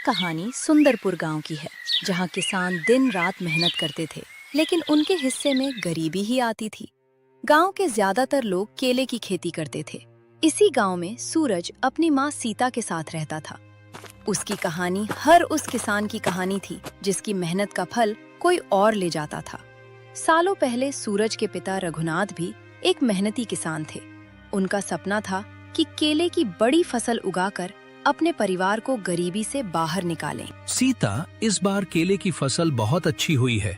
कहानी सुंदरपुर गांव की है, जहां किसान दिन रात मेहनत करते थे, लेकिन उनके हिस्से में गरीबी ही आती थी। गांव के ज्यादातर लोग केले की खेती करते थे। इसी गांव में सूरज अपनी माँ सीता के साथ रहता था। उसकी कहानी हर उस किसान की कहानी थी जिसकी मेहनत का फल कोई और ले जाता था। सालों पहले सूरज के पिता रघुनाथ भी एक मेहनती किसान थे। उनका सपना था कि केले की बड़ी फसल उगाकर अपने परिवार को गरीबी से बाहर निकालें। सीता, इस बार केले की फसल बहुत अच्छी हुई है।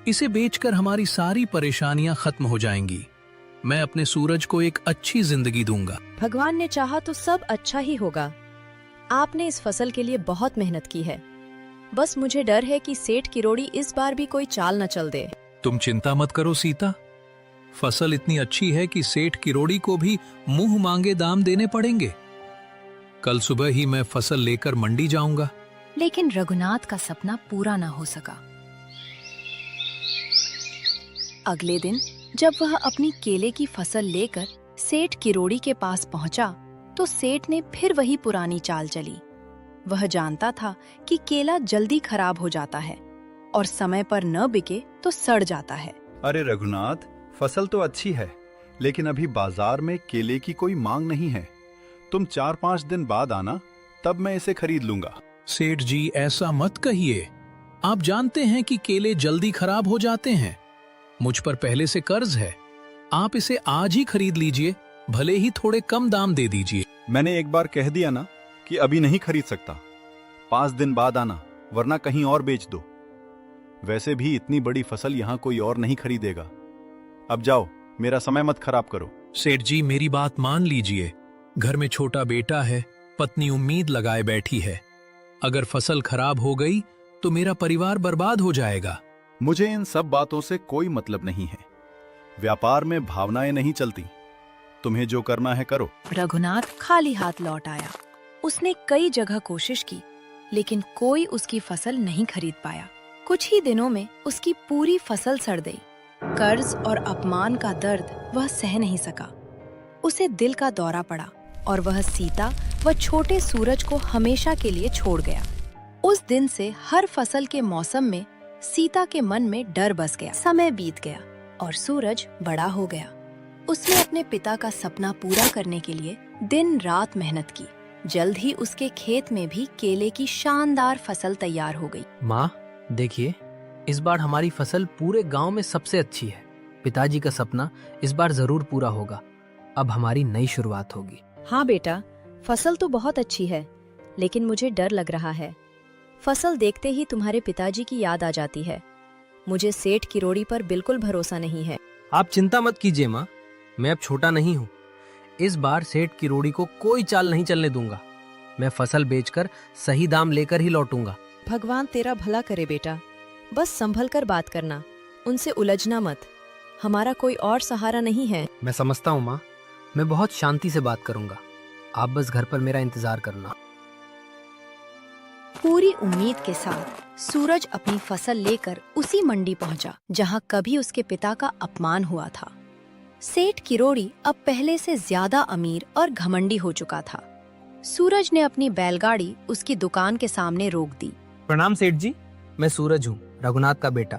इसे बेचकर हमारी सारी परेशानियां खत्म हो जाएंगी। मैं अपने सूरज को एक अच्छी जिंदगी दूंगा। भगवान ने चाहा तो सब अच्छा ही होगा। आपने इस फसल के लिए बहुत मेहनत की है। बस मुझे डर है कि सेठ किरोड़ी इस बार भी कोई चाल न चल दे। तुम चिंता मत करो सीता, फसल इतनी अच्छी है कि सेठ किरोड़ी को भी मुंह मांगे दाम देने पड़ेंगे। कल सुबह ही मैं फसल लेकर मंडी जाऊंगा। लेकिन रघुनाथ का सपना पूरा न हो सका। अगले दिन जब वह अपनी केले की फसल लेकर सेठ किरोड़ी के पास पहुंचा, तो सेठ ने फिर वही पुरानी चाल चली। वह जानता था कि केला जल्दी खराब हो जाता है और समय पर न बिके तो सड़ जाता है। अरे रघुनाथ, फसल तो अच्छी है, लेकिन अभी बाजार में केले की कोई मांग नहीं है। तुम 4-5 दिन बाद आना, तब मैं इसे खरीद लूंगा। सेठ जी, ऐसा मत कहिए। आप जानते हैं कि केले जल्दी खराब हो जाते हैं। मुझ पर पहले से कर्ज है। आप इसे आज ही खरीद लीजिए, भले ही थोड़े कम दाम दे दीजिए। मैंने एक बार कह दिया ना कि अभी नहीं खरीद सकता। 5 दिन बाद आना, वरना कहीं और बेच दो। वैसे भी इतनी बड़ी फसल यहाँ कोई और नहीं खरीदेगा। अब जाओ, मेरा समय मत खराब करो। सेठ जी, मेरी बात मान लीजिए। घर में छोटा बेटा है, पत्नी उम्मीद लगाए बैठी है। अगर फसल खराब हो गई तो मेरा परिवार बर्बाद हो जाएगा। मुझे इन सब बातों से कोई मतलब नहीं है। व्यापार में भावनाएं नहीं चलती। तुम्हें जो करना है करो। रघुनाथ खाली हाथ लौट आया। उसने कई जगह कोशिश की, लेकिन कोई उसकी फसल नहीं खरीद पाया। कुछ ही दिनों में उसकी पूरी फसल सड़ गई। कर्ज और अपमान का दर्द वह सह नहीं सका। उसे दिल का दौरा पड़ा और वह सीता व छोटे सूरज को हमेशा के लिए छोड़ गया। उस दिन से हर फसल के मौसम में सीता के मन में डर बस गया। समय बीत गया और सूरज बड़ा हो गया। उसने अपने पिता का सपना पूरा करने के लिए दिन रात मेहनत की। जल्द ही उसके खेत में भी केले की शानदार फसल तैयार हो गई। माँ, देखिए, इस बार हमारी फसल पूरे गांव में सबसे अच्छी है। पिताजी का सपना इस बार जरूर पूरा होगा। अब हमारी नई शुरुआत होगी। हाँ बेटा, फसल तो बहुत अच्छी है, लेकिन मुझे डर लग रहा है। फसल देखते ही तुम्हारे पिताजी की याद आ जाती है। मुझे सेठ किरोड़ी पर बिल्कुल भरोसा नहीं है। आप चिंता मत कीजिए माँ, मैं अब छोटा नहीं हूँ। इस बार सेठ किरोड़ी को कोई चाल नहीं चलने दूंगा। मैं फसल बेचकर सही दाम लेकर ही लौटूंगा। भगवान तेरा भला करे बेटा। बस संभल कर बात करना, उनसे उलझना मत। हमारा कोई और सहारा नहीं है। मैं समझता हूँ माँ, मैं बहुत शांति से बात करूंगा। आप बस घर पर मेरा इंतजार करना। पूरी उम्मीद के साथ सूरज अपनी फसल लेकर उसी मंडी पहुंचा जहां कभी उसके पिता का अपमान हुआ था। सेठ किरोड़ी अब पहले से ज्यादा अमीर और घमंडी हो चुका था। सूरज ने अपनी बैलगाड़ी उसकी दुकान के सामने रोक दी। प्रणाम सेठ जी, मैं सूरज हूँ, रघुनाथ का बेटा।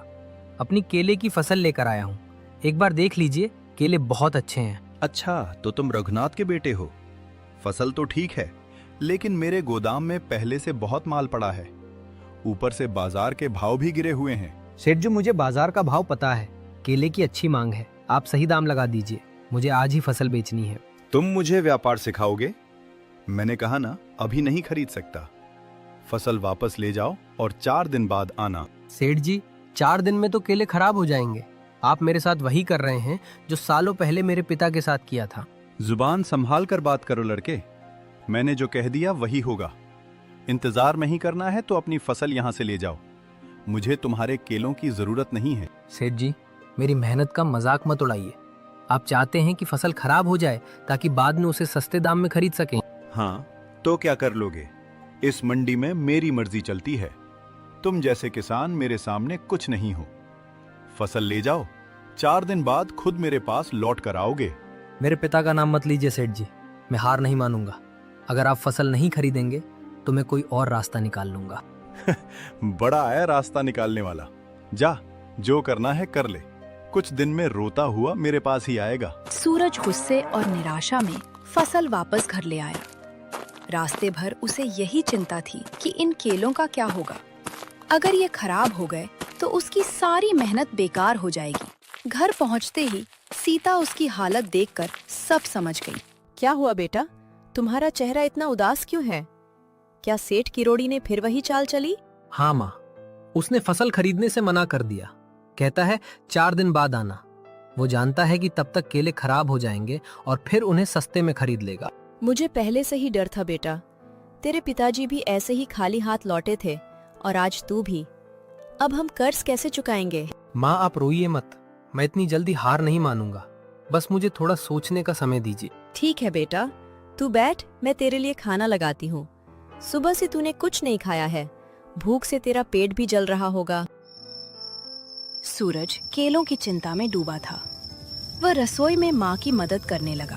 अपनी केले की फसल लेकर आया हूँ। एक बार देख लीजिए, केले बहुत अच्छे हैं। अच्छा, तो तुम रघुनाथ के बेटे हो। फसल तो ठीक है, लेकिन मेरे गोदाम में पहले से बहुत माल पड़ा है। ऊपर से बाजार के भाव भी गिरे हुए हैं। सेठ जी, मुझे बाजार का भाव पता है। केले की अच्छी मांग है। आप सही दाम लगा दीजिए। मुझे आज ही फसल बेचनी है। तुम मुझे व्यापार सिखाओगे? मैंने कहा ना, अभी नहीं खरीद सकता। फसल वापस ले जाओ और 4 दिन बाद आना। सेठ जी, 4 दिन में तो केले खराब हो जाएंगे। आप मेरे साथ वही कर रहे हैं जो सालों पहले मेरे पिता के साथ किया था। जुबान संभाल कर बात करो लड़के। मैंने जो कह दिया वही होगा। इंतजार नहीं करना है तो अपनी फसल यहाँ से ले जाओ। मुझे तुम्हारे केलों की जरूरत नहीं है। सेठ जी, मेरी मेहनत का मजाक मत उड़ाइए। आप चाहते हैं कि फसल खराब हो जाए ताकि बाद में उसे सस्ते दाम में खरीद सकें। हाँ, तो क्या कर लोगे? इस मंडी में मेरी मर्जी चलती है। तुम जैसे किसान मेरे सामने कुछ नहीं हो। फसल ले जाओ, 4 दिन बाद खुद मेरे पास लौट कर आओगे। मेरे पिता का नाम मत लीजिए सेठ जी, मैं हार नहीं मानूंगा। अगर आप फसल नहीं खरीदेंगे तो मैं कोई और रास्ता निकाल लूंगा। बड़ा है रास्ता निकालने वाला। जा, जो करना है कर ले। कुछ दिन में रोता हुआ मेरे पास ही आएगा। सूरज गुस्से और निराशा में फसल वापस घर ले आया। रास्ते भर उसे यही चिंता थी कि इन केलों का क्या होगा। अगर ये खराब हो गए तो उसकी सारी मेहनत बेकार हो जाएगी। घर पहुंचते ही सीता उसकी हालत देखकर सब समझ गई। क्या हुआ बेटा, तुम्हारा चेहरा इतना उदास क्यों है? क्या सेठ किरोड़ी ने फिर वही चाल चली? हाँ माँ, उसने फसल खरीदने से मना कर दिया। कहता है 4 दिन बाद आना। वो जानता है कि तब तक केले खराब हो जाएंगे और फिर उन्हें सस्ते में खरीद लेगा। मुझे पहले से ही डर था बेटा। तेरे पिताजी भी ऐसे ही खाली हाथ लौटे थे और आज तू भी। अब हम कर्ज कैसे चुकाएंगे? माँ आप रोइए मत, मैं इतनी जल्दी हार नहीं मानूंगा। बस मुझे थोड़ा सोचने का समय दीजिए। ठीक है बेटा, तू बैठ, मैं तेरे लिए खाना लगाती हूँ। सुबह से तूने कुछ नहीं खाया है, भूख से तेरा पेट भी जल रहा होगा। सूरज केलों की चिंता में डूबा था। वह रसोई में माँ की मदद करने लगा।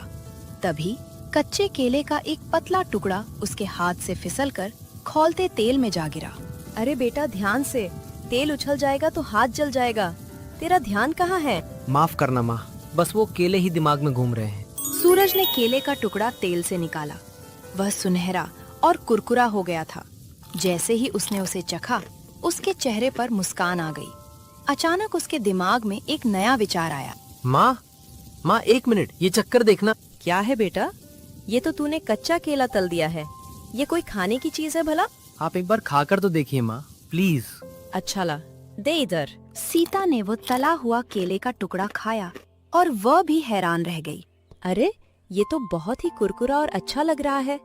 तभी कच्चे केले का एक पतला टुकड़ा उसके हाथ से फिसलकर खौलते तेल में जा गिरा। अरे बेटा ध्यान से, तेल उछल जाएगा तो हाथ जल जाएगा। तेरा ध्यान कहाँ है? माफ करना माँ, बस वो केले ही दिमाग में घूम रहे हैं। सूरज ने केले का टुकड़ा तेल से निकाला। वह सुनहरा और कुरकुरा हो गया था। जैसे ही उसने उसे चखा, उसके चेहरे पर मुस्कान आ गई। अचानक उसके दिमाग में एक नया विचार आया। माँ 1 मिनट, ये चक्कर देखना। क्या है बेटा? ये तो तूने कच्चा केला तल दिया है। ये कोई खाने की चीज है भला? आप एक बार खाकर तो देखिए माँ, प्लीज। अच्छा ला, दे इधर। सीता ने वो तला हुआ केले का टुकड़ा खाया और वह भी हैरान रह गई। अरे ये तो बहुत ही कुरकुरा और अच्छा लग रहा है।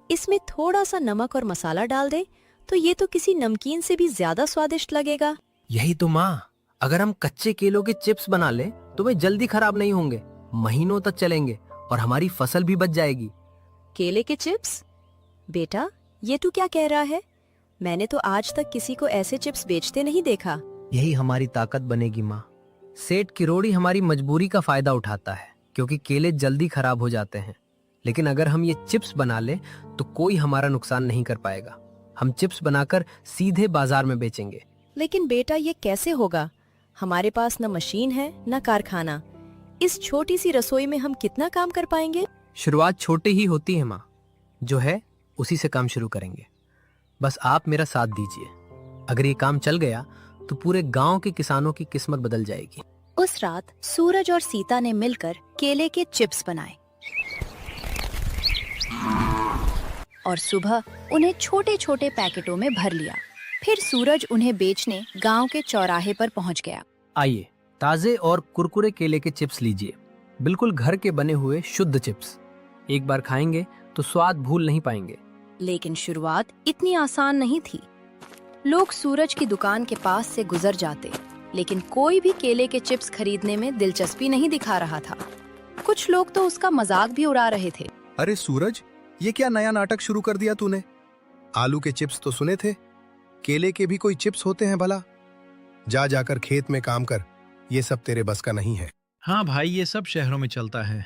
इसमें थोड़ा सा नमक और मसाला डाल दे तो ये तो किसी नमकीन से भी ज्यादा स्वादिष्ट लगेगा। यही तो माँ, अगर हम कच्चे केलों के चिप्स बना ले तो वे जल्दी खराब नहीं होंगे, महीनों तक चलेंगे और हमारी फसल भी बच जाएगी। केले के चिप्स? बेटा ये तू क्या कह रहा है? मैंने तो आज तक किसी को ऐसे चिप्स बेचते नहीं देखा। यही हमारी ताकत बनेगी माँ। सेठ किरोड़ी हमारी मजबूरी का फायदा उठाता है क्योंकि केले जल्दी खराब हो जाते हैं। लेकिन अगर हम ये चिप्स बना ले तो कोई हमारा नुकसान नहीं कर पाएगा। हम चिप्स बनाकर सीधे बाजार में बेचेंगे। लेकिन बेटा ये कैसे होगा? हमारे पास न मशीन है न कारखाना। इस छोटी सी रसोई में हम कितना काम कर पाएंगे? शुरुआत छोटे ही होती है माँ, जो है उसी से काम शुरू करेंगे। बस आप मेरा साथ दीजिए। अगर ये काम चल गया तो पूरे गांव के किसानों की किस्मत बदल जाएगी। उस रात सूरज और सीता ने मिलकर केले के चिप्स बनाए और सुबह उन्हें छोटे छोटे पैकेटों में भर लिया। फिर सूरज उन्हें बेचने गांव के चौराहे पर पहुंच गया। आइए, ताजे और कुरकुरे केले के चिप्स लीजिए, बिल्कुल घर के बने हुए शुद्ध चिप्स। एक बार खाएंगे तो स्वाद भूल नहीं पाएंगे। लेकिन शुरुआत इतनी आसान नहीं थी। लोग सूरज की दुकान के पास से गुजर जाते, लेकिन कोई भी केले के चिप्स खरीदने में दिलचस्पी नहीं दिखा रहा था। कुछ लोग तो उसका मजाक भी उड़ा रहे थे। अरे सूरज, ये क्या नया नाटक शुरू कर दिया तूने? आलू के चिप्स तो सुने थे, केले के भी कोई चिप्स होते हैं भला? जा जाकर खेत में काम कर, ये सब तेरे बस का नहीं है। हाँ भाई, ये सब शहरों में चलता है।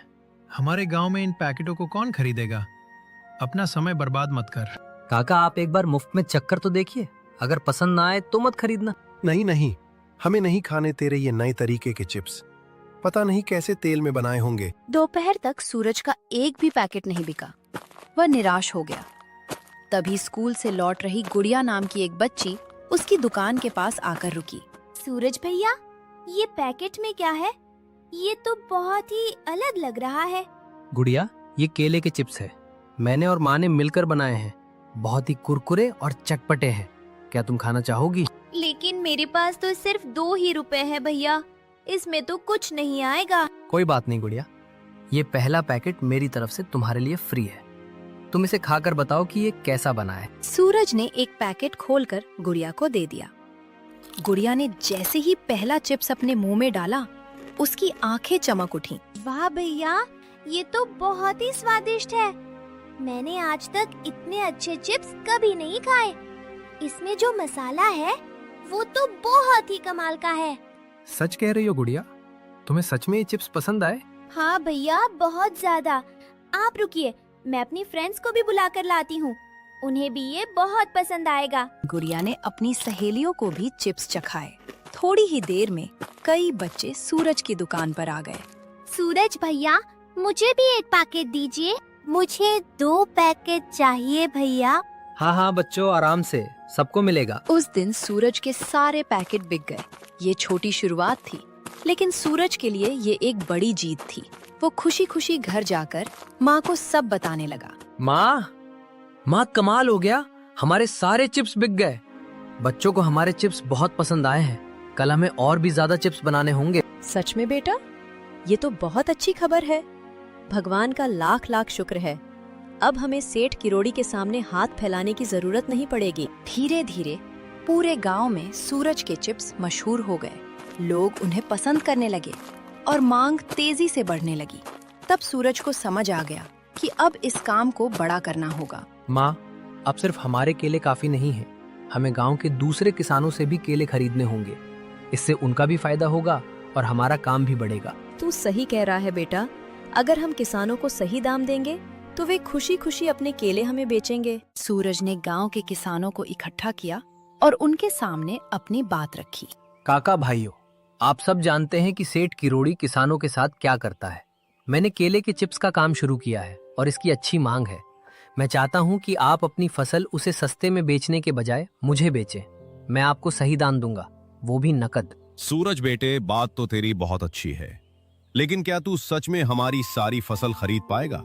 हमारे गांव में इन पैकेटों को कौन खरीदेगा? अपना समय बर्बाद मत कर। काका आप एक बार मुफ्त में चक्कर तो देखिए, अगर पसंद ना आए तो मत खरीदना। नहीं नहीं, हमें नहीं खाने तेरे ये नए तरीके के चिप्स। पता नहीं कैसे तेल में बनाए होंगे। दोपहर तक सूरज का एक भी पैकेट नहीं बिका। वह निराश हो गया। तभी स्कूल से लौट रही गुड़िया नाम की एक बच्ची उसकी दुकान के पास आकर रुकी। सूरज भैया, ये पैकेट में क्या है? ये तो बहुत ही अलग लग रहा है। गुड़िया, ये केले के चिप्स है। मैंने और माँ ने मिलकर बनाए हैं। बहुत ही कुरकुरे और चटपटे हैं। क्या तुम खाना चाहोगी? लेकिन मेरे पास तो सिर्फ 2 ही रुपए है भैया, इसमें तो कुछ नहीं आएगा। कोई बात नहीं गुड़िया, ये पहला पैकेट मेरी तरफ से तुम्हारे लिए फ्री है। तुम इसे खाकर बताओ कि ये कैसा बना है। सूरज ने एक पैकेट खोलकर गुड़िया को दे दिया। गुड़िया ने जैसे ही पहला चिप्स अपने मुंह में डाला, उसकी आंखें चमक उठी। वाह भैया, ये तो बहुत ही स्वादिष्ट है। मैंने आज तक इतने अच्छे चिप्स कभी नहीं खाए। इसमें जो मसाला है वो तो बहुत ही कमाल का है। सच कह रही हो गुड़िया? तुम्हें सच में ये चिप्स पसंद आए? हाँ भैया, बहुत ज्यादा। आप रुकिए, मैं अपनी फ्रेंड्स को भी बुला कर लाती हूँ। उन्हें भी ये बहुत पसंद आएगा। गुड़िया ने अपनी सहेलियों को भी चिप्स चखाए। थोड़ी ही देर में कई बच्चे सूरज की दुकान पर आ गए। सूरज भैया, मुझे भी एक पैकेट दीजिए। मुझे 2 पैकेट चाहिए भैया। हाँ हाँ बच्चों, आराम से, सबको मिलेगा। उस दिन सूरज के सारे पैकेट बिक गए। ये छोटी शुरुआत थी, लेकिन सूरज के लिए ये एक बड़ी जीत थी। वो खुशी खुशी घर जाकर माँ को सब बताने लगा। माँ कमाल हो गया, हमारे सारे चिप्स बिक गए। बच्चों को हमारे चिप्स बहुत पसंद आए हैं। कल हमें और भी ज्यादा चिप्स बनाने होंगे। सच में बेटा, ये तो बहुत अच्छी खबर है। भगवान का लाख लाख शुक्र है। अब हमें सेठ किरोड़ी के सामने हाथ फैलाने की जरूरत नहीं पड़ेगी। धीरे धीरे पूरे गांव में सूरज के चिप्स मशहूर हो गए। लोग उन्हें पसंद करने लगे और मांग तेजी से बढ़ने लगी। तब सूरज को समझ आ गया कि अब इस काम को बड़ा करना होगा। माँ, अब सिर्फ हमारे केले काफी नहीं है, हमें गांव के दूसरे किसानों से भी केले खरीदने होंगे। इससे उनका भी फायदा होगा और हमारा काम भी बढ़ेगा। तू सही कह रहा है बेटा। अगर हम किसानों को सही दाम देंगे तो वे खुशी खुशी अपने केले हमें बेचेंगे। सूरज ने गांव के किसानों को इकट्ठा किया और उनके सामने अपनी बात रखी। काका भाइयों, आप सब जानते हैं कि सेठ किरोड़ी किसानों के साथ क्या करता है। मैंने केले के चिप्स का काम शुरू किया है और इसकी अच्छी मांग है। मैं चाहता हूं कि आप अपनी फसल उसे सस्ते में बेचने के बजाय मुझे बेचें। मैं आपको सही दाम दूंगा, वो भी नकद। सूरज बेटे, बात तो तेरी बहुत अच्छी है, लेकिन क्या तू सच में हमारी सारी फसल खरीद पाएगा?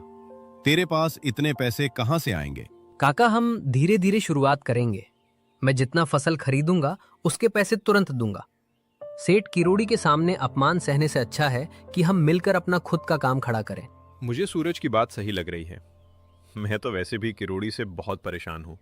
तेरे पास इतने पैसे कहां से आएंगे? काका, हम धीरे धीरे शुरुआत करेंगे। मैं जितना फसल खरीदूंगा उसके पैसे तुरंत दूंगा। सेठ किरोड़ी के सामने अपमान सहने से अच्छा है कि हम मिलकर अपना खुद का काम खड़ा करें। मुझे सूरज की बात सही लग रही है। मैं तो वैसे भी किरोड़ी से बहुत परेशान हूँ।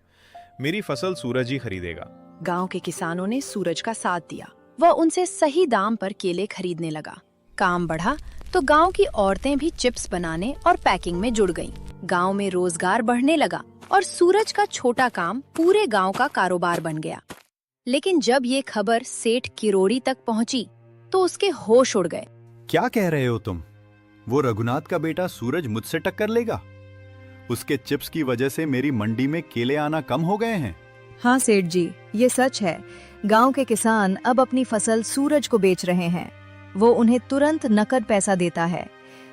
मेरी फसल सूरज ही खरीदेगा। गांव के किसानों ने सूरज का साथ दिया। वह उनसे सही दाम पर केले खरीदने लगा। काम बढ़ा तो गांव की औरतें भी चिप्स बनाने और पैकिंग में जुड़ गईं। गांव में रोजगार बढ़ने लगा और सूरज का छोटा काम पूरे गांव का कारोबार बन गया। लेकिन जब ये खबर सेठ किरोड़ी तक पहुंची तो उसके होश उड़ गए। क्या कह रहे हो तुम? वो रघुनाथ का बेटा सूरज मुझसे टक्कर लेगा? उसके चिप्स की वजह से मेरी मंडी में केले आना कम हो गए हैं। हाँ सेठ जी, ये सच है। गांव के किसान अब अपनी फसल सूरज को बेच रहे हैं। वो उन्हें तुरंत नकद पैसा देता है।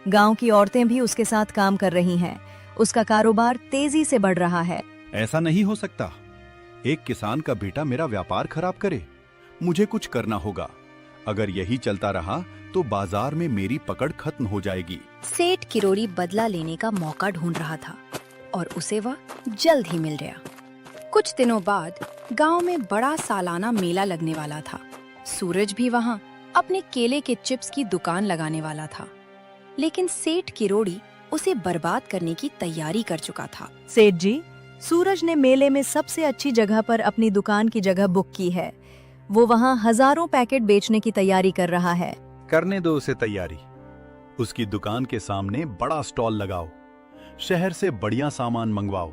गांव की औरतें भी उसके साथ काम कर रही हैं। उसका कारोबार तेजी से बढ़ रहा है। ऐसा नहीं हो सकता। एक किसान का बेटा मेरा व्यापार खराब करे। मुझे कुछ करना होगा। अगर यही चलता रहा तो बाजार में मेरी पकड़ खत्म हो जाएगी। सेठ किरोड़ी बदला लेने का मौका ढूंढ रहा था और उसे वह जल्द ही मिल गया। कुछ दिनों बाद गांव में बड़ा सालाना मेला लगने वाला था। सूरज भी वहां अपने केले के चिप्स की दुकान लगाने वाला था, लेकिन सेठ किरोड़ी उसे बर्बाद करने की तैयारी कर चुका था। सेठ जी, सूरज ने मेले में सबसे अच्छी जगह पर अपनी दुकान की जगह बुक की है। वो वहाँ हजारों पैकेट बेचने की तैयारी कर रहा है। करने दो उसे तैयारी। उसकी दुकान के सामने बड़ा स्टॉल लगाओ। शहर से बढ़िया सामान मंगवाओ।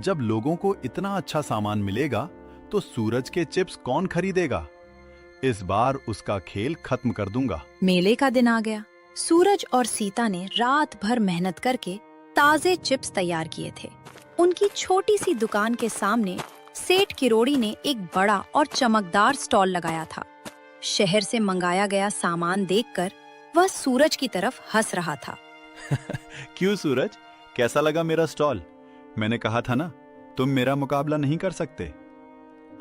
जब लोगों को इतना अच्छा सामान मिलेगा तो सूरज के चिप्स कौन खरीदेगा? इस बार उसका खेल खत्म कर दूंगा। मेले का दिन आ गया। सूरज और सीता ने रात भर मेहनत करके ताजे चिप्स तैयार किए थे। उनकी छोटी सी दुकान के सामने सेठ किरोड़ी ने एक बड़ा और चमकदार स्टॉल लगाया था। शहर से मंगाया गया सामान देखकर वह सूरज की तरफ हंस रहा था। क्यों सूरज, कैसा लगा मेरा स्टॉल? मैंने कहा था ना, तुम मेरा मुकाबला नहीं कर सकते।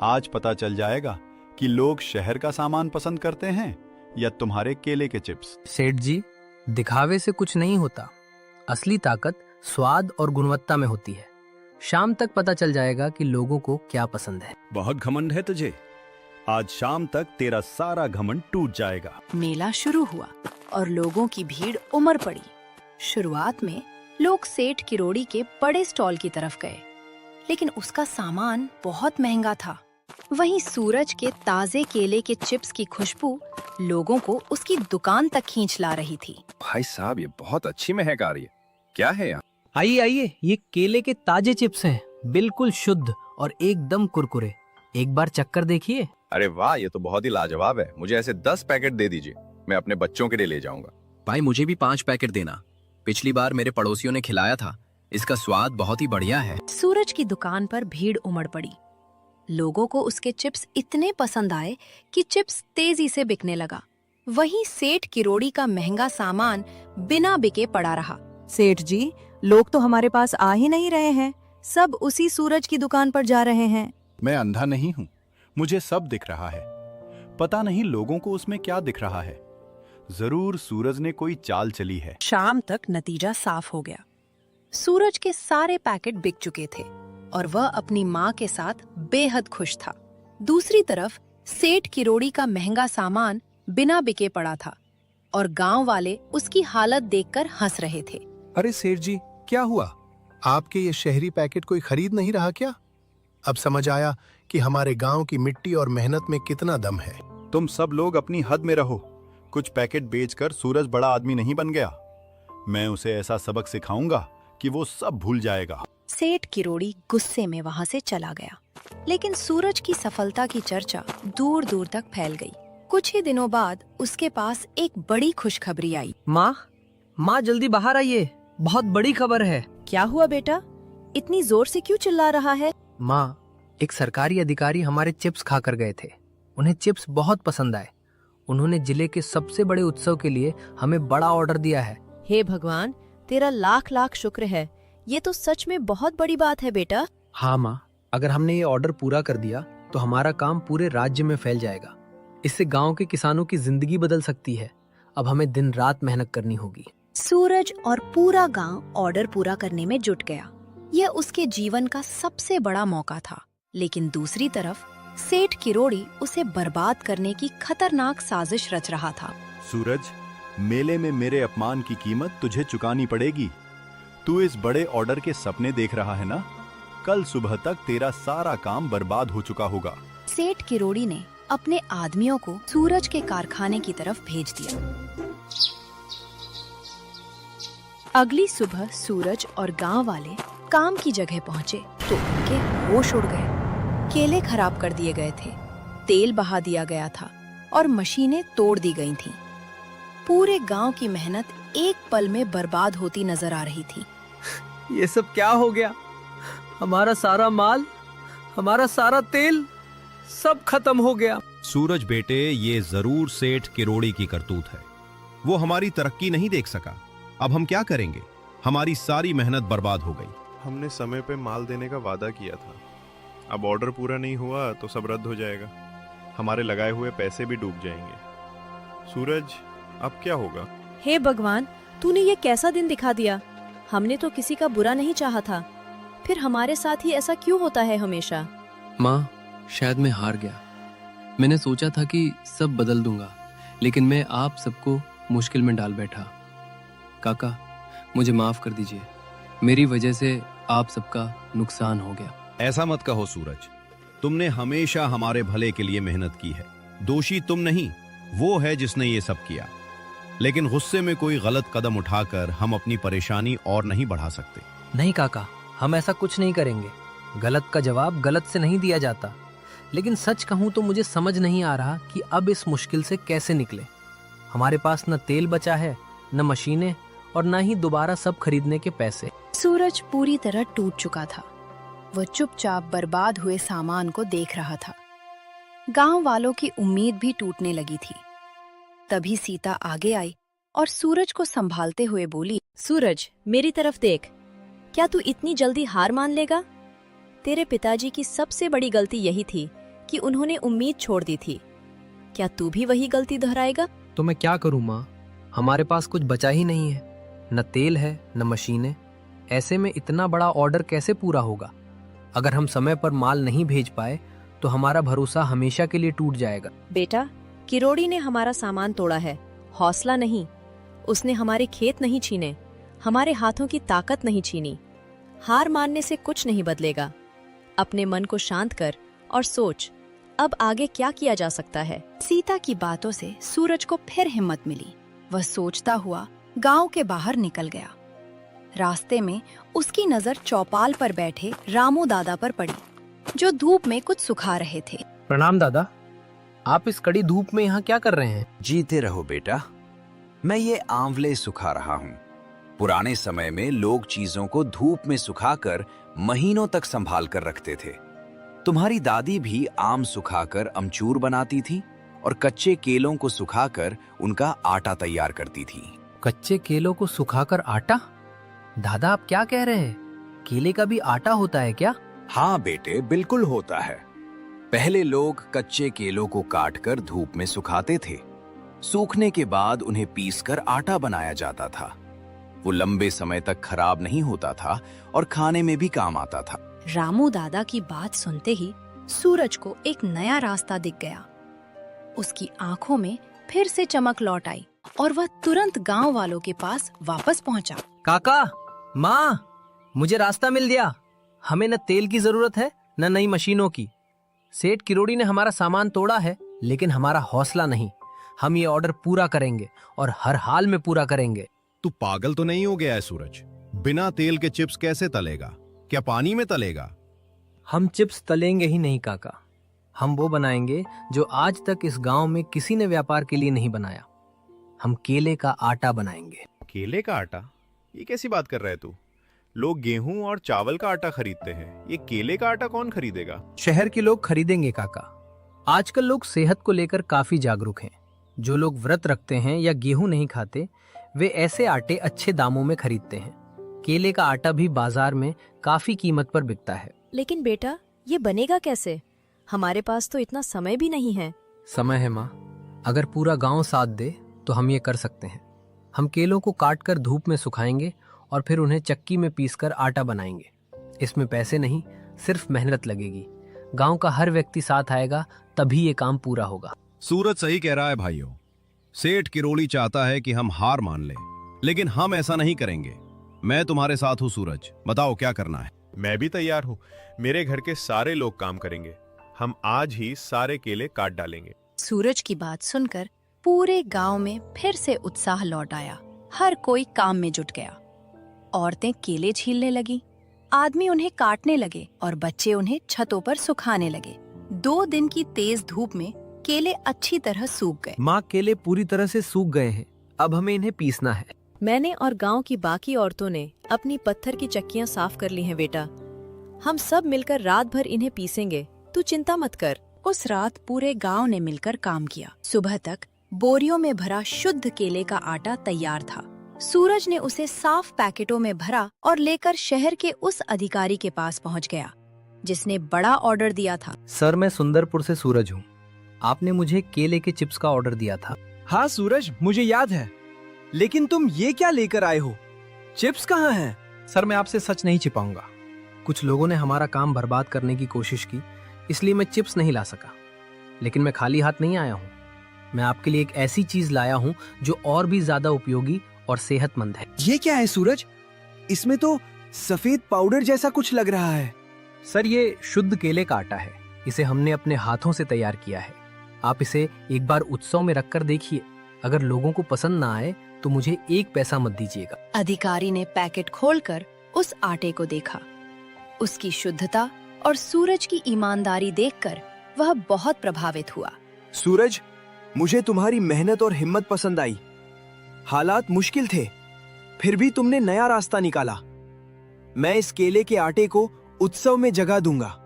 आज पता चल जाएगा कि लोग शहर का सामान पसंद करते हैं या तुम्हारे केले के चिप्स। सेठ जी, दिखावे से कुछ नहीं होता। असली ताकत स्वाद और गुणवत्ता में होती है। शाम तक पता चल जाएगा कि लोगों को क्या पसंद है। बहुत घमंड है तुझे। आज शाम तक तेरा सारा घमंड टूट जाएगा। मेला शुरू हुआ और लोगों की भीड़ उमड़ पड़ी। शुरुआत में लोग सेठ किरोड़ी के बड़े स्टॉल की तरफ गए, लेकिन उसका सामान बहुत महंगा था। वहीं सूरज के ताजे केले के चिप्स की खुशबू लोगों को उसकी दुकान तक खींच ला रही थी। भाई साहब, ये बहुत अच्छी महक आ रही है। क्या है यहाँ? आइए आइए, ये केले के ताजे चिप्स हैं, बिल्कुल शुद्ध और एकदम कुरकुरे। एक बार चक्कर देखिए। अरे वाह, ये तो बहुत ही लाजवाब है। मुझे ऐसे 10 पैकेट दे दीजिए, मैं अपने बच्चों के लिए ले जाऊंगा। भाई मुझे भी 5 पैकेट देना। पिछली बार मेरे पड़ोसियों ने खिलाया था, इसका स्वाद बहुत ही बढ़िया है। सूरज की दुकान पर भीड़ उमड़ पड़ी। लोगों को उसके चिप्स इतने पसंद आए कि चिप्स तेजी से बिकने लगा। वहीं सेठ किरोड़ी का महंगा सामान बिना बिके पड़ा रहा। सेठ जी, लोग तो हमारे पास आ ही नहीं रहे हैं, सब उसी सूरज की दुकान पर जा रहे हैं। मैं अंधा नहीं हूं, मुझे सब दिख रहा है। पता नहीं लोगों को उसमें क्या दिख रहा है। जरूर सूरज ने कोई चाल चली है। शाम तक नतीजा साफ हो गया। सूरज के सारे पैकेट बिक चुके थे और वह अपनी माँ के साथ बेहद खुश था। दूसरी तरफ सेठ किरोड़ी का महंगा सामान बिना बिके पड़ा था और गांव वाले उसकी हालत देखकर हंस रहे थे। अरे सेठ जी, क्या हुआ? आपके ये शहरी पैकेट कोई खरीद नहीं रहा क्या? अब समझ आया कि हमारे गांव की मिट्टी और मेहनत में कितना दम है। तुम सब लोग अपनी हद में रहो। कुछ पैकेट बेचकर सूरज बड़ा आदमी नहीं बन गया। मैं उसे ऐसा सबक सिखाऊंगा कि वो सब भूल जाएगा। सेठ किरोड़ी गुस्से में वहां से चला गया। लेकिन सूरज की सफलता की चर्चा दूर दूर तक फैल गई। कुछ ही दिनों बाद उसके पास एक बड़ी खुशखबरी आई। माँ जल्दी बाहर आइए, बहुत बड़ी खबर है। क्या हुआ बेटा? इतनी जोर से क्यों चिल्ला रहा है? माँ, एक सरकारी अधिकारी हमारे चिप्स खाकर गए थे। उन्हें चिप्स बहुत पसंद आए। उन्होंने जिले के सबसे बड़े उत्सव के लिए हमें बड़ा ऑर्डर दिया है। हे भगवान, तेरा लाख लाख शुक्र है। ये तो सच में बहुत बड़ी बात है बेटा। हाँ माँ, अगर हमने ये ऑर्डर पूरा कर दिया तो हमारा काम पूरे राज्य में फैल जाएगा। इससे गांव के किसानों की जिंदगी बदल सकती है। अब हमें दिन रात मेहनत करनी होगी। सूरज और पूरा गांव ऑर्डर पूरा करने में जुट गया। यह उसके जीवन का सबसे बड़ा मौका था। लेकिन दूसरी तरफ सेठ किरोड़ी उसे बर्बाद करने की खतरनाक साजिश रच रहा था। सूरज, मेले में मेरे अपमान की कीमत तुझे चुकानी पड़ेगी। तू इस बड़े ऑर्डर के सपने देख रहा है ना? कल सुबह तक तेरा सारा काम बर्बाद हो चुका होगा। सेठ किरोड़ी ने अपने आदमियों को सूरज के कारखाने की तरफ भेज दिया। अगली सुबह सूरज और गांव वाले काम की जगह पहुंचे तो उनके होश उड़ गए। केले खराब कर दिए गए थे, तेल बहा दिया गया था और मशीनें तोड़ दी गई थीं। पूरे गांव की मेहनत एक पल में बर्बाद होती नजर आ रही थी। ये सब क्या हो गया? हमारा सारा माल, हमारा सारा तेल, सब खत्म हो गया। सूरज बेटे, ये जरूर सेठ किरोड़ी की करतूत है। वो हमारी तरक्की नहीं देख सका। अब हम क्या करेंगे? हमारी सारी मेहनत बर्बाद हो गई। हमने समय पे माल देने का वादा किया था। अब ऑर्डर पूरा नहीं हुआ तो सब रद्द हो जाएगा। हमारे लगाए हुए पैसे भी डूब जाएंगे। सूरज, अब क्या होगा? हे भगवान, तूने ये कैसा दिन दिखा दिया। हमने तो किसी का बुरा नहीं चाहा था, फिर हमारे साथ ही ऐसा क्यों होता है हमेशा? माँ, शायद मैं हार गया। मैंने सोचा था कि सब बदल दूंगा, लेकिन मैं आप सबको मुश्किल में डाल बैठा। काका, मुझे माफ कर दीजिए। मेरी वजह से आप सबका नुकसान हो गया। ऐसा मत कहो सूरज, तुमने हमेशा हमारे भले के लिए मेहनत की है। दोषी तुम नहीं, वो है जिसने ये सब किया। लेकिन गुस्से में कोई गलत कदम उठाकर हम अपनी परेशानी और नहीं बढ़ा सकते। नहीं काका, हम ऐसा कुछ नहीं करेंगे। गलत का जवाब गलत से नहीं दिया जाता। लेकिन सच कहूं तो मुझे समझ नहीं आ रहा कि अब इस मुश्किल से कैसे निकले। हमारे पास न तेल बचा है, न मशीनें और न ही दोबारा सब खरीदने के पैसे। सूरज पूरी तरह टूट चुका था। वह चुपचाप बर्बाद हुए सामान को देख रहा था। गांव वालों की उम्मीद भी टूटने लगी थी। तभी सीता आगे आई और सूरज को संभालते हुए बोली, सूरज, मेरी तरफ देख। क्या तू इतनी जल्दी हार मान लेगा? तेरे पिताजी की सबसे बड़ी गलती यही थी कि उन्होंने उम्मीद छोड़ दी थी। क्या तू भी वही गलती दोहराएगा? तो मैं क्या करूं माँ? हमारे पास कुछ बचा ही नहीं है। न तेल है, न मशीनें। ऐसे में इतना बड़ा ऑर्डर कैसे पूरा होगा? अगर हम समय पर माल नहीं भेज पाए तो हमारा भरोसा हमेशा के लिए टूट जाएगा। बेटा, किरोड़ी ने हमारा सामान तोड़ा है, हौसला नहीं। उसने हमारे खेत नहीं छीने, हमारे हाथों की ताकत नहीं छीनी। हार मानने से कुछ नहीं बदलेगा। अपने मन को शांत कर और सोच, अब आगे क्या किया जा सकता है। सीता की बातों से सूरज को फिर हिम्मत मिली। वह सोचता हुआ गांव के बाहर निकल गया। रास्ते में उसकी नजर चौपाल पर बैठे रामू दादा पर पड़ी, जो धूप में कुछ सुखा रहे थे। प्रणाम दादा, आप इस कड़ी धूप में यहाँ क्या कर रहे हैं? जीते रहो बेटा, मैं ये आंवले सुखा रहा हूँ। पुराने समय में लोग चीजों को धूप में सुखाकर महीनों तक संभाल कर रखते थे। तुम्हारी दादी भी आम सुखाकर अमचूर बनाती थी और कच्चे केलों को सुखाकर उनका आटा तैयार करती थी। कच्चे केलों को सुखाकर आटा? दादा आप क्या कह रहे हैं? केले का भी आटा होता है क्या? हाँ बेटे, बिल्कुल होता है। पहले लोग कच्चे केलों को काटकर धूप में सुखाते थे। सूखने के बाद उन्हें पीसकर आटा बनाया जाता था। वो लंबे समय तक खराब नहीं होता था और खाने में भी काम आता था। रामू दादा की बात सुनते ही सूरज को एक नया रास्ता दिख गया। उसकी आंखों में फिर से चमक लौट आई और वह तुरंत गांव वालों के पास वापस पहुंचा। काका, माँ, मुझे रास्ता मिल गया। हमें न तेल की जरूरत है न नई मशीनों की। सेठ किरोड़ी ने हमारा सामान तोड़ा है, लेकिन हमारा हौसला नहीं। हम ये ऑर्डर पूरा करेंगे और हर हाल में पूरा करेंगे। तू पागल तो नहीं हो गया है सूरज? बिना तेल के चिप्स कैसे तलेगा? क्या पानी में तलेगा? हम चिप्स तलेंगे ही नहीं काका। हम वो बनाएंगे जो आज तक इस गांव में किसी ने व्यापार के लिए नहीं बनाया। हम केले का आटा बनाएंगे। केले का आटा? ये कैसी बात कर रहा है तू? लोग गेहूं और चावल का आटा खरीदते हैं, ये केले का आटा कौन खरीदेगा? शहर के लोग खरीदेंगे काका। आजकल लोग सेहत को लेकर काफी जागरूक हैं। जो लोग व्रत रखते हैं या गेहूं नहीं खाते, वे ऐसे आटे अच्छे दामों में खरीदते हैं। केले का आटा भी बाजार में काफी कीमत पर बिकता है। लेकिन बेटा, ये बनेगा कैसे? हमारे पास तो इतना समय भी नहीं है। समय है माँ। अगर पूरा गांव साथ दे तो हम ये कर सकते हैं। हम केलों को काटकर धूप में सुखाएंगे और फिर उन्हें चक्की में पीसकर आटा बनाएंगे। इसमें पैसे नहीं, सिर्फ मेहनत लगेगी। गांव का हर व्यक्ति साथ आएगा, तभी ये काम पूरा होगा। सूरज सही कह रहा है भाइयों। सेठ किरोड़ी चाहता है कि हम हार मान लें, लेकिन हम ऐसा नहीं करेंगे। मैं तुम्हारे साथ हूँ सूरज, बताओ क्या करना है? मैं भी तैयार हूँ। मेरे घर के सारे लोग काम करेंगे। हम आज ही सारे केले काट डालेंगे। सूरज की बात सुनकर पूरे गांव में फिर से उत्साह लौट आया। हर कोई काम में जुट गया। औरतें केले छीलने लगी, आदमी उन्हें काटने लगे और बच्चे उन्हें छतों पर सुखाने लगे। 2 दिन की तेज धूप में केले अच्छी तरह सूख गए। माँ, केले पूरी तरह से सूख गए हैं। अब हमें इन्हें पीसना है। मैंने और गांव की बाकी औरतों ने अपनी पत्थर की चक्कियां साफ कर ली हैं बेटा। हम सब मिलकर रात भर इन्हें पीसेंगे, तू चिंता मत कर। उस रात पूरे गांव ने मिलकर काम किया। सुबह तक बोरियों में भरा शुद्ध केले का आटा तैयार था। सूरज ने उसे साफ पैकेटों में भरा और लेकर शहर के उस अधिकारी के पास पहुंच गया जिसने बड़ा ऑर्डर दिया था। सर, मैं सुंदरपुर से सूरज हूँ। आपने मुझे केले के चिप्स का ऑर्डर दिया था। हाँ सूरज, मुझे याद है। लेकिन तुम ये क्या लेकर आए हो? चिप्स कहाँ हैं? सर, मैं आपसे सच नहीं छिपाऊंगा। कुछ लोगों ने हमारा काम बर्बाद करने की कोशिश की, इसलिए मैं चिप्स नहीं ला सका। लेकिन मैं खाली हाथ नहीं आया हूँ। मैं आपके लिए एक ऐसी चीज लाया हूँ जो और भी ज्यादा उपयोगी और सेहतमंद है। ये क्या है सूरज? इसमें तो सफेद पाउडर जैसा कुछ लग रहा है। सर, ये शुद्ध केले का आटा है। इसे हमने अपने हाथों से तैयार किया है। आप इसे एक बार उत्सव में रखकर देखिए। अगर लोगों को पसंद ना आए तो मुझे 1 पैसा मत दीजिएगा। अधिकारी ने पैकेट खोलकर उस आटे को देखा। उसकी शुद्धता और सूरज की ईमानदारी देखकर वह बहुत प्रभावित हुआ। सूरज, मुझे तुम्हारी मेहनत और हिम्मत पसंद आई। हालात मुश्किल थे, फिर भी तुमने नया रास्ता निकाला। मैं इस केले के आटे को उत्सव में जगह दूंगा।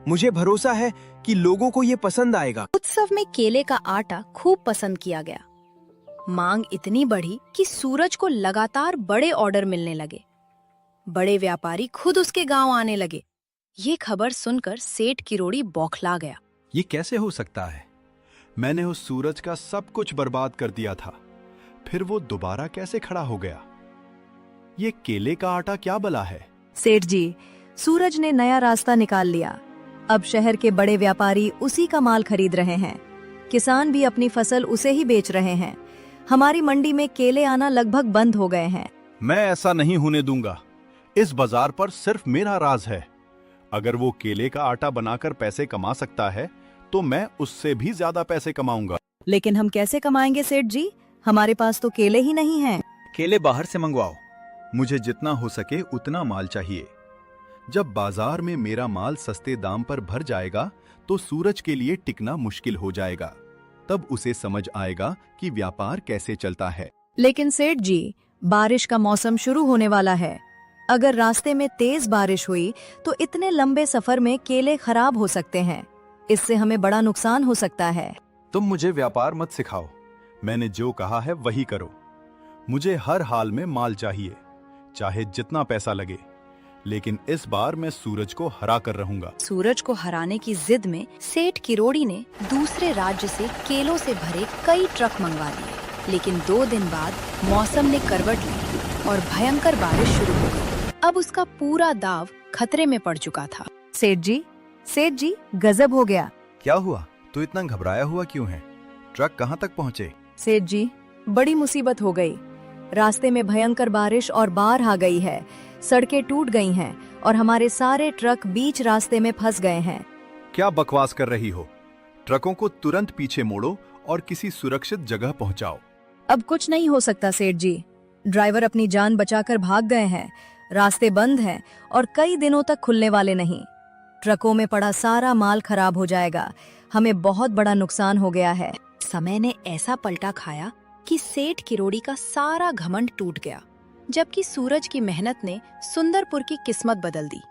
मुझे भरोसा है कि लोगों को ये पसंद आएगा। उत्सव में केले का आटा खूब पसंद किया गया। मांग इतनी बढ़ी कि सूरज को लगातार बड़े ऑर्डर मिलने लगे। बड़े व्यापारी खुद उसके गांव आने लगे। ये खबर सुनकर सेठ किरोड़ी बौखला गया। ये कैसे हो सकता है? मैंने उस सूरज का सब कुछ बर्बाद कर दिया था, फिर वो दोबारा कैसे खड़ा हो गया? ये केले का आटा क्या बला है? सेठ जी, सूरज ने नया रास्ता निकाल लिया। अब शहर के बड़े व्यापारी उसी का माल खरीद रहे हैं। किसान भी अपनी फसल उसे ही बेच रहे हैं। हमारी मंडी में केले आना लगभग बंद हो गए हैं। मैं ऐसा नहीं होने दूंगा। इस बाजार पर सिर्फ मेरा राज है। अगर वो केले का आटा बनाकर पैसे कमा सकता है तो मैं उससे भी ज्यादा पैसे कमाऊंगा। लेकिन हम कैसे कमाएंगे सेठ जी? हमारे पास तो केले ही नहीं हैं। केले बाहर से मंगवाओ। मुझे जितना हो सके उतना माल चाहिए। जब बाजार में मेरा माल सस्ते दाम पर भर जाएगा तो सूरज के लिए टिकना मुश्किल हो जाएगा। तब उसे समझ आएगा कि व्यापार कैसे चलता है। लेकिन सेठ जी, बारिश का मौसम शुरू होने वाला है। अगर रास्ते में तेज बारिश हुई तो इतने लंबे सफर में केले खराब हो सकते हैं। इससे हमें बड़ा नुकसान हो सकता है। तुम मुझे व्यापार मत सिखाओ, मैंने जो कहा है वही करो। मुझे हर हाल में माल चाहिए, चाहे जितना पैसा लगे, लेकिन इस बार मैं सूरज को हरा कर रहूंगा। सूरज को हराने की जिद में सेठ किरोड़ी ने दूसरे राज्य से केलों से भरे कई ट्रक मंगवा लिए। लेकिन 2 दिन बाद मौसम ने करवट ली और भयंकर बारिश शुरू हो गई। अब उसका पूरा दाव खतरे में पड़ चुका था। सेठ जी, गजब हो गया। क्या हुआ? तू इतना घबराया हुआ क्यों है? ट्रक कहाँ तक पहुँचे? सेठ जी, बड़ी मुसीबत हो गई। रास्ते में भयंकर बारिश और बाढ़ आ गई है। सड़कें टूट गई हैं और हमारे सारे ट्रक बीच रास्ते में फंस गए हैं। क्या बकवास कर रही हो? ट्रकों को तुरंत पीछे मोड़ो और किसी सुरक्षित जगह पहुंचाओ। अब कुछ नहीं हो सकता सेठ जी। ड्राइवर अपनी जान बचाकर भाग गए हैं। रास्ते बंद हैं और कई दिनों तक खुलने वाले नहीं। ट्रकों में पड़ा सारा माल खराब हो जाएगा। हमें बहुत बड़ा नुकसान हो गया है। समय ने ऐसा पलटा खाया कि सेठ किरोड़ी का सारा घमंड टूट गया, जबकि सूरज की मेहनत ने सुंदरपुर की किस्मत बदल दी।